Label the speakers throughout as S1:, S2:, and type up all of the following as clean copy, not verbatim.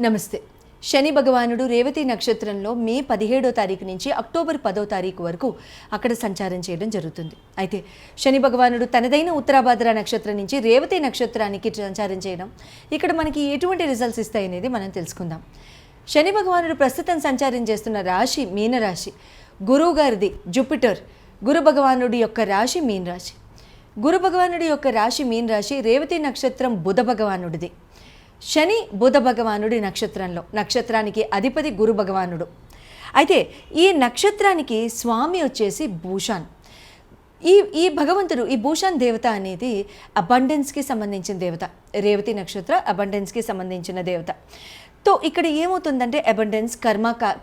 S1: నమస్తే. శని భగవానుడు రేవతి నక్షత్రంలో మే 17వ తారీఖు నుంచి అక్టోబర్ 10వ తారీఖు వరకు అక్కడ సంచారం చేయడం జరుగుతుంది. అయితే శని భగవానుడు తనదైన ఉత్తరాభాద్ర నక్షత్రం నుంచి రేవతి నక్షత్రానికి సంచారం చేయడం ఇక్కడ మనకి ఎటువంటి రిజల్ట్స్ ఇస్తాయనేది మనం తెలుసుకుందాం. శని భగవానుడు ప్రస్తుతం సంచారం చేస్తున్న రాశి మీనరాశి. గురువు గారిది జూపిటర్. గురు భగవానుడి యొక్క రాశి మీన రాశి. గురు భగవానుడి యొక్క రాశి మీన రాశి. రేవతి నక్షత్రం బుధ భగవానుడిది. శని బుధ భగవానుడి నక్షత్రానికి అధిపతి గురు భగవానుడు. అయితే ఈ నక్షత్రానికి స్వామి వచ్చేసి భూషాన్. ఈ భగవంతుడు, ఈ భూషాన్ దేవత అనేది అబండెన్స్కి సంబంధించిన దేవత. రేవతి నక్షత్ర అబండెన్స్కి సంబంధించిన దేవత. తో ఇక్కడ ఏమవుతుందంటే abundance,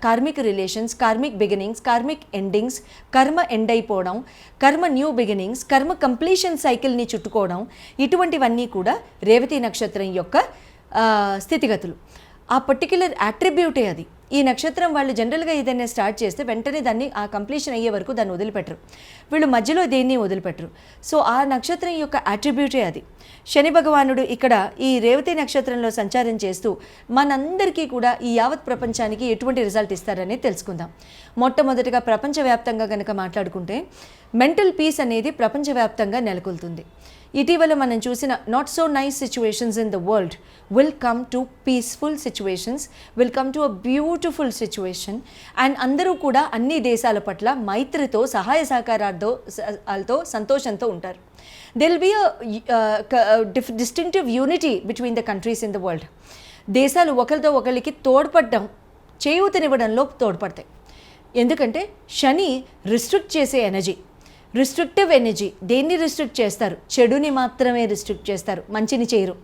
S1: karmic relations, karmic beginnings, karmic endings, కర్మ ఎండ్ అయిపోవడం, కర్మ న్యూ బిగినింగ్స్, కర్మ కంప్లీషన్ సైకిల్ని చుట్టుకోవడం, ఇటువంటివన్నీ కూడా రేవతి నక్షత్రం యొక్క స్థితిగతులు. ఆ పర్టిక్యులర్ అట్రిబ్యూటే అది. ఈ నక్షత్రం వాళ్ళు జనరల్గా ఏదైనా స్టార్ట్ చేస్తే వెంటనే దాన్ని ఆ కంప్లీషన్ అయ్యే వరకు దాన్ని వదిలిపెట్టరు. వీళ్ళు మధ్యలో దేన్ని వదిలిపెట్టరు. సో ఆ నక్షత్రం యొక్క అట్రిబ్యూటే అది. శని భగవానుడు ఇక్కడ ఈ రేవతి నక్షత్రంలో సంచారం చేస్తూ మనందరికీ కూడా ఈ యావత్ ప్రపంచానికి ఎటువంటి రిజల్ట్ ఇస్తారనేది తెలుసుకుందాం. మొట్టమొదటిగా ప్రపంచవ్యాప్తంగా కనుక మాట్లాడుకుంటే మెంటల్ పీస్ అనేది ప్రపంచవ్యాప్తంగా నెలకొల్తుంది. ఇటీవల మనం చూసిన not so nice situations in the world will come to peaceful situations, will come to a beautiful situation. And అందరూ కూడా అన్ని దేశాల పట్ల మైత్రితో, సహాయ సహకారాలతో, సంతోషంతో ఉంటారు. There will be distinctive unity between the countries in the world. దేశాలు ఒకరితో ఒకరికి తోడ్పడడం, చేయూతనివ్వడంలో తోడ్పడతాయి. ఎందుకంటే శని రిస్ట్రిక్ట్ చేసే ఎనర్జీ, రిస్ట్రిక్టివ్ ఎనర్జీ. దేన్ని రిస్ట్రిక్ట్ చేస్తారు? చెడుని మాత్రమే రిస్ట్రిక్ట్ చేస్తారు, మంచిని చేయరు.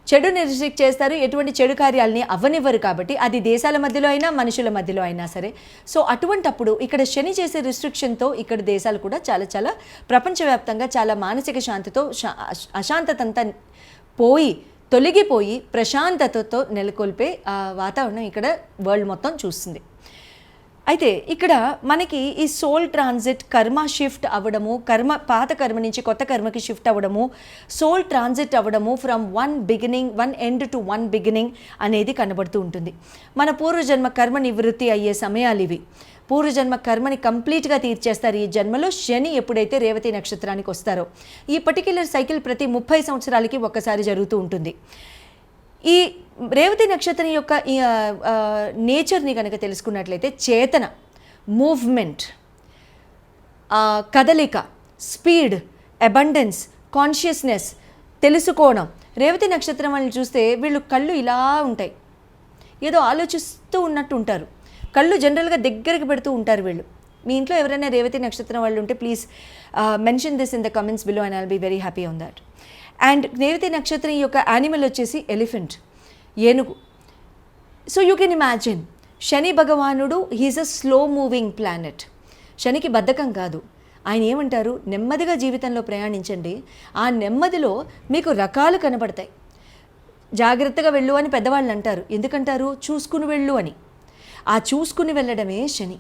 S1: చెడుని రిస్ట్రిక్ట్ చేస్తారు, ఎటువంటి చెడు కార్యాలని అవ్వనివ్వరు. కాబట్టి అది దేశాల మధ్యలో అయినా మనుషుల మధ్యలో అయినా సరే. సో అటువంటప్పుడు ఇక్కడ శని చేసే రిస్ట్రిక్షన్తో ఇక్కడ దేశాలు కూడా చాలా చాలా ప్రపంచవ్యాప్తంగా చాలా మానసిక శాంతితో, అశాంతతంతా తొలగిపోయి ప్రశాంతతతో నెలకొల్పే వాతావరణం ఇక్కడ వరల్డ్ మొత్తం చూస్తుంది. అయితే ఇక్కడ మనకి ఈ సోల్ ట్రాన్సిట్, కర్మ షిఫ్ట్ అవ్వడము, పాత కర్మ నుంచి కొత్త కర్మకి షిఫ్ట్ అవ్వడము, సోల్ ట్రాన్సిట్ అవ్వడము, from one end to one beginning అనేది కనబడుతూ ఉంటుంది. మన పూర్వజన్మ కర్మ నివృత్తి అయ్యే సమయాలు ఇవి. పూర్వజన్మ కర్మని కంప్లీట్గా తీర్చేస్తారు ఈ జన్మలో శని ఎప్పుడైతే రేవతి నక్షత్రానికి వస్తారో. ఈ పర్టిక్యులర్ సైకిల్ ప్రతి 30 సంవత్సరాలకి ఒక్కసారి జరుగుతూ ఉంటుంది. ఈ రేవతి నక్షత్రం యొక్క నేచర్ని కనుక తెలుసుకున్నట్లయితే చేతన, మూవ్మెంట్, కదలిక, స్పీడ్, అబండెన్స్, కాన్షియస్నెస్, తెలుసుకోవడం. రేవతి నక్షత్రం వాళ్ళని చూస్తే వీళ్ళు కళ్ళు ఇలా ఉంటాయి, ఏదో ఆలోచిస్తూ ఉన్నట్టు ఉంటారు. కళ్ళు జనరల్గా దగ్గరికి పెడుతూ ఉంటారు వీళ్ళు. మీ ఇంట్లో ఎవరైనా రేవతి నక్షత్రం వాళ్ళు ఉంటే please mention this in the comments below and I'll be very happy on that. And Revati నక్షత్రం యొక్క యానిమల్ వచ్చేసి ఎలిఫెంట్, ఏనుగు. So you can imagine Shani భగవానుడు he's a slow moving planet. శనికి బద్ధకం కాదు. ఆయన ఏమంటారు, నెమ్మదిగా జీవితంలో ప్రయాణించండి, ఆ నెమ్మదిలో మీకు రకాలు కనబడతాయి. జాగ్రత్తగా వెళ్ళు అని పెద్దవాళ్ళు అంటారు. ఎందుకంటారు? చూసుకుని వెళ్ళు అని. ఆ చూసుకుని వెళ్ళడమే శని.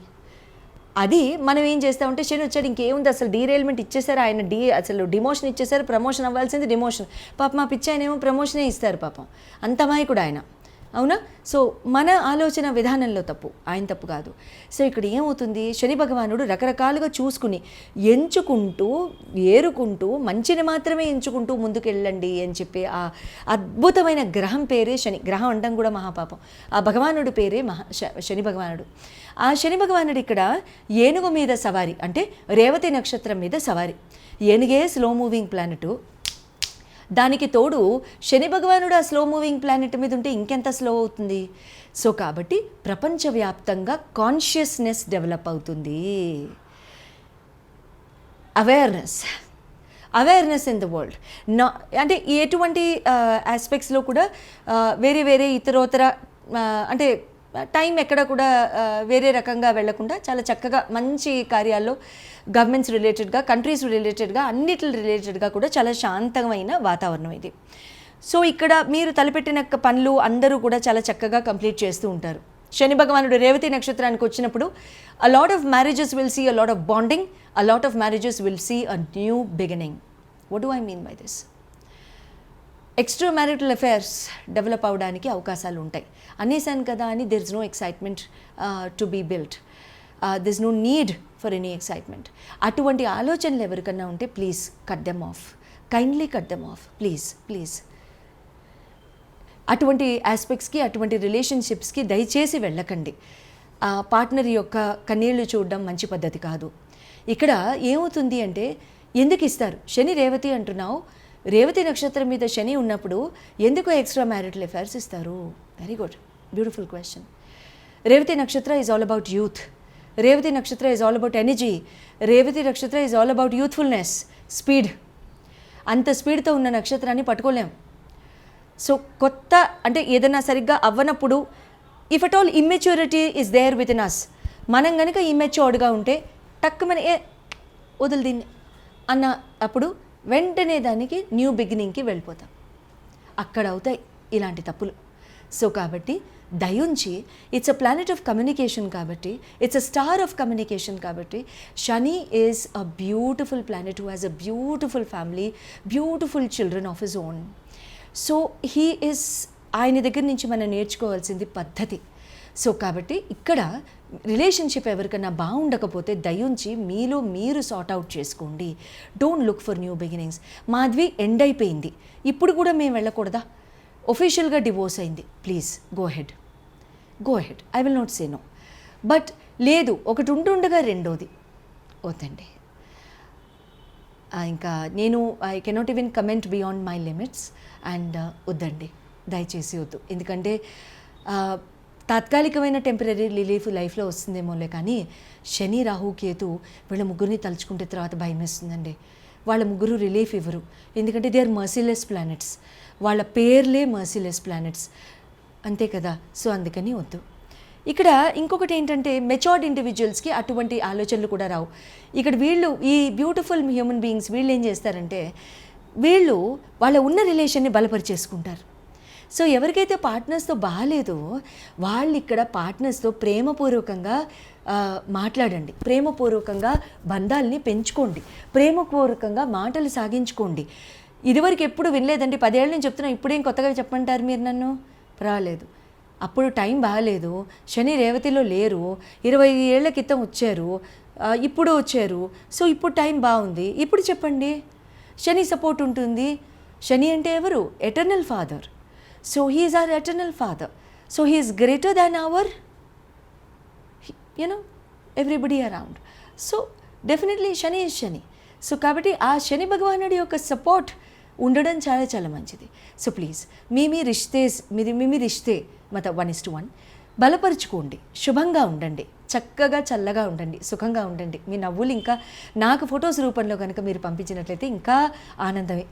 S1: అది మనం ఏం చేస్తామంటే శని వచ్చాడు, ఇంకేముంది అసలు డీరైల్మెంట్ ఇచ్చేసారు ఆయన, అసలు డిమోషన్ ఇచ్చేసారు, ప్రమోషన్ అవ్వాల్సింది డిమోషన్. పాపం మా పిచ్చి ఆయన ఏమో ప్రమోషనే ఇస్తారు పాపం. అంత అమాయకుడు ఆయన, అవునా? సో మన ఆలోచన విధానంలో తప్పు, ఆయన తప్పు కాదు. సో ఇక్కడ ఏమవుతుంది, శని భగవానుడు రకరకాలుగా చూసుకుని, ఎంచుకుంటూ, ఏరుకుంటూ, మంచిని మాత్రమే ఎంచుకుంటూ ముందుకెళ్ళండి అని చెప్పి ఆ అద్భుతమైన గ్రహం పేరే శని. గ్రహం అంటాం కూడా మహాపాపం. ఆ భగవానుడి పేరే శని భగవానుడు. ఆ శని భగవానుడు ఇక్కడ ఏనుగు మీద సవారి, అంటే రేవతి నక్షత్రం మీద సవారి. ఏనుగే స్లో మూవింగ్ ప్లానెట్. దానికి తోడు శని భగవానుడు ఆ స్లో మూవింగ్ ప్లానెట్ మీద ఉంటే ఇంకెంత స్లో అవుతుంది. సో కాబట్టి ప్రపంచవ్యాప్తంగా కాన్షియస్నెస్ డెవలప్ అవుతుంది. Awareness in the world. అంటే ఎటువంటి ఆస్పెక్ట్స్లో కూడా వేరే ఇతరోతర అంటే టైం ఎక్కడ కూడా వేరే రకంగా వెళ్లకుండా చాలా చక్కగా మంచి కార్యాల్లో గవర్నమెంట్స్ రిలేటెడ్గా, కంట్రీస్ రిలేటెడ్గా, అన్నిటి రిలేటెడ్గా కూడా చాలా శాంతమైన వాతావరణం ఇది. సో ఇక్కడ మీరు తలపెట్టిన పనులు అందరూ కూడా చాలా చక్కగా కంప్లీట్ చేస్తూ ఉంటారు. శని భగవానుడు రేవతి నక్షత్రానికి వచ్చినప్పుడు a lot of marriages will see a lot of bonding, a lot of marriages will see a new beginning. What do I mean by this? Extra marital affairs develop అవడానికి అవకాశాలు ఉంటాయి. అనేసాను కదా అని there is no excitement to be built, there is no need for any excitement. అటువంటి ఆలోచనలు ఎవరికన్నా ఉంటే please cut them off, kindly cut them off, please. అటువంటి ఆస్పెక్ట్స్కి, అటువంటి రిలేషన్షిప్స్కి దయచేసి వెళ్ళకండి. పార్ట్నర్ యొక్క కన్నీళ్లు చూడడం మంచి పద్ధతి కాదు. ఇక్కడ ఏమవుతుంది అంటే, ఎందుకు ఇస్తారు? శని రేవతి అంటున్నావు, రేవతి నక్షత్రం మీద శని ఉన్నప్పుడు ఎందుకు ఎక్స్ట్రా మ్యారిటల్ అఫైర్స్ ఇస్తారు? Very good, beautiful question. Revathi nakshatra is all about youth, Revathi nakshatra is all about energy, Revathi nakshatra is all about youthfulness, speed. అంత స్పీడ్తో ఉన్న నక్షత్రాన్ని పట్టుకోలేం. సో కొత్త అంటే ఏదైనా సరిగ్గా అవ్వనప్పుడు, if at all immaturity is there with in us, మనం కనుక ఇమ్మెచ్యూర్డ్గా ఉంటే టక్కుమని వదులు దీన్ని అన్న అప్పుడు వెంటనే దానికి న్యూ బిగినింగ్కి వెళ్ళిపోతాం. అక్కడ అవుతాయి ఇలాంటి తప్పులు. సో కాబట్టి దయుంచి, it's a planet of communication కాబట్టి, it's a star of communication కాబట్టి, Shani is a beautiful planet who has a beautiful family, beautiful children of his own. So he is, ఆయన దగ్గర నుంచి మనం నేర్చుకోవాల్సింది పద్ధతి. సో కాబట్టి ఇక్కడ రిలేషన్షిప్ ఎవరికైనా బాగుండకపోతే దయుంచి మీలో మీరు సార్ట్ అవుట్ చేసుకోండి. Don't look for new beginnings. Madhavi end అయిపోయింది, ఇప్పుడు కూడా మేము వెళ్ళకూడదా? ఒఫీషియల్గా డివోర్స్ అయింది, please go ahead, I will not say no. But లేదు, ఒకటి ఉంటుండగా రెండోది వద్దండి. ఇంకా నేను I cannot even comment beyond my limits and వద్దండి, దయచేసి వద్దు. ఎందుకంటే తాత్కాలికమైన టెంపరీ రిలీఫ్ లైఫ్లో వస్తుందేమోలే, కానీ శని, రాహు, కేతు వీళ్ళ ముగ్గురిని తలుచుకుంటే తర్వాత భయం వేస్తుందండి. వాళ్ళ ముగ్గురు రిలీఫ్ ఇవ్వరు, ఎందుకంటే దే ఆర్ మర్సీలెస్ ప్లానెట్స్, వాళ్ళ పేర్లే మర్సీలెస్ ప్లానెట్స్, అంతే కదా. సో అందుకని వద్దు. ఇక్కడ ఇంకొకటి ఏంటంటే, మెచ్యూర్డ్ ఇండివిజువల్స్కి అటువంటి ఆలోచనలు కూడా రావు. ఇక్కడ వీళ్ళు, ఈ బ్యూటిఫుల్ హ్యూమన్ బీయింగ్స్, వీళ్ళు ఏం చేస్తారంటే, వీళ్ళు వాళ్ళ ఉన్న రిలేషన్ని బలపరిచేసుకుంటారు. సో ఎవరికైతే పార్ట్నర్స్తో బాగాలేదో వాళ్ళు ఇక్కడ పార్ట్నర్స్తో ప్రేమపూర్వకంగా మాట్లాడండి, ప్రేమపూర్వకంగా బంధాలని పెంచుకోండి, ప్రేమపూర్వకంగా మాటలు సాగించుకోండి. ఇదివరకు ఎప్పుడు వినలేదండి, 10 ఏళ్ళ నుంచి చెప్తున్నా, ఇప్పుడేం కొత్తగా చెప్పంటారు మీరు నన్ను? పర్వాలేదు, అప్పుడు టైం బాగాలేదు, శని రేవతిలో లేరు, 20 ఏళ్ల క్రితం వచ్చారు, ఇప్పుడు వచ్చారు, సో ఇప్పుడు టైం బాగుంది, ఇప్పుడు చెప్పండి. శని సపోర్ట్ ఉంటుంది. శని అంటే ఎవరు? Eternal father. So he is our eternal father. So he is greater than our, everybody around. So definitely Shani is Shani. So కాబట్టి ఆ శని భగవానుడి యొక్క సపోర్ట్ ఉండడం చాలా చాలా మంచిది. సో ప్లీజ్ మీ రిష్తే మత 1:1 బలపరుచుకోండి, శుభంగా ఉండండి, చక్కగా చల్లగా ఉండండి, సుఖంగా ఉండండి. మీ నవ్వులు ఇంకా నాకు ఫొటోస్ రూపంలో కనుక మీరు పంపించినట్లయితే ఇంకా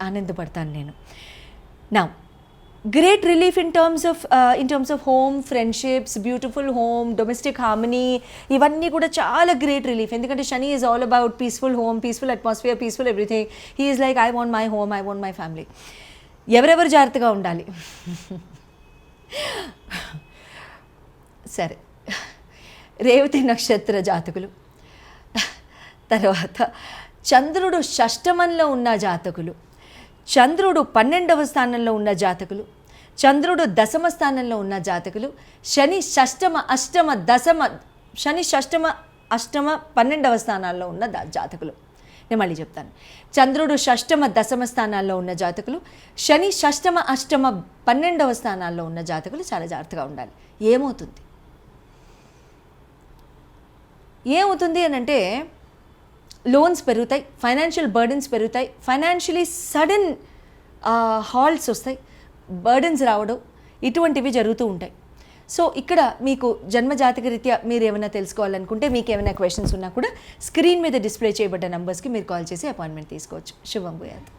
S1: ఆనందపడతాను నేను. నా great relief in terms of home, friendships, beautiful home, domestic harmony, ఇవన్నీ కూడా చాలా గ్రేట్ రిలీఫ్. ఎందుకంటే Shani is all about peaceful home, peaceful atmosphere, peaceful everything. He is like, I want my home, I want my family. ఎవరెవరు జాగ్రత్తగా ఉండాలి? సరే, రేవతి నక్షత్ర జాతకులు, తర్వాత చంద్రుడు షష్టమంలో ఉన్న జాతకులు, చంద్రుడు 12వ స్థానంలో ఉన్న జాతకులు, చంద్రుడు 10వ స్థానంలో ఉన్న జాతకులు, శని షష్టమ, అష్టమ 12వ స్థానాల్లో ఉన్న జాతకులు. నేను మళ్ళీ చెప్తాను. చంద్రుడు షష్టమ 10వ స్థానాల్లో ఉన్న జాతకులు, శని షష్టమ, అష్టమ 12వ స్థానాల్లో ఉన్న జాతకులు చాలా జాగ్రత్తగా ఉండాలి. ఏమవుతుంది అని అంటే, లోన్స్ పెరుగుతాయి, ఫైనాన్షియల్ బర్డెన్స్ పెరుగుతాయి, ఫైనాన్షియలీ సడన్ హాల్ట్స్ వస్తాయి, బర్డెన్స్ రావడం, ఇటువంటివి జరుగుతూ ఉంటాయి. సో ఇక్కడ మీకు జన్మజాతక రీత్యా మీరు ఏమైనా తెలుసుకోవాలనుకుంటే, మీకు ఏమైనా క్వశ్చన్స్ ఉన్నా కూడా స్క్రీన్ మీద డిస్ప్లే చేయబడ్డ నంబర్స్కి మీరు కాల్ చేసి అపాయింట్మెంట్ తీసుకోవచ్చు. శుభం భూయాత్.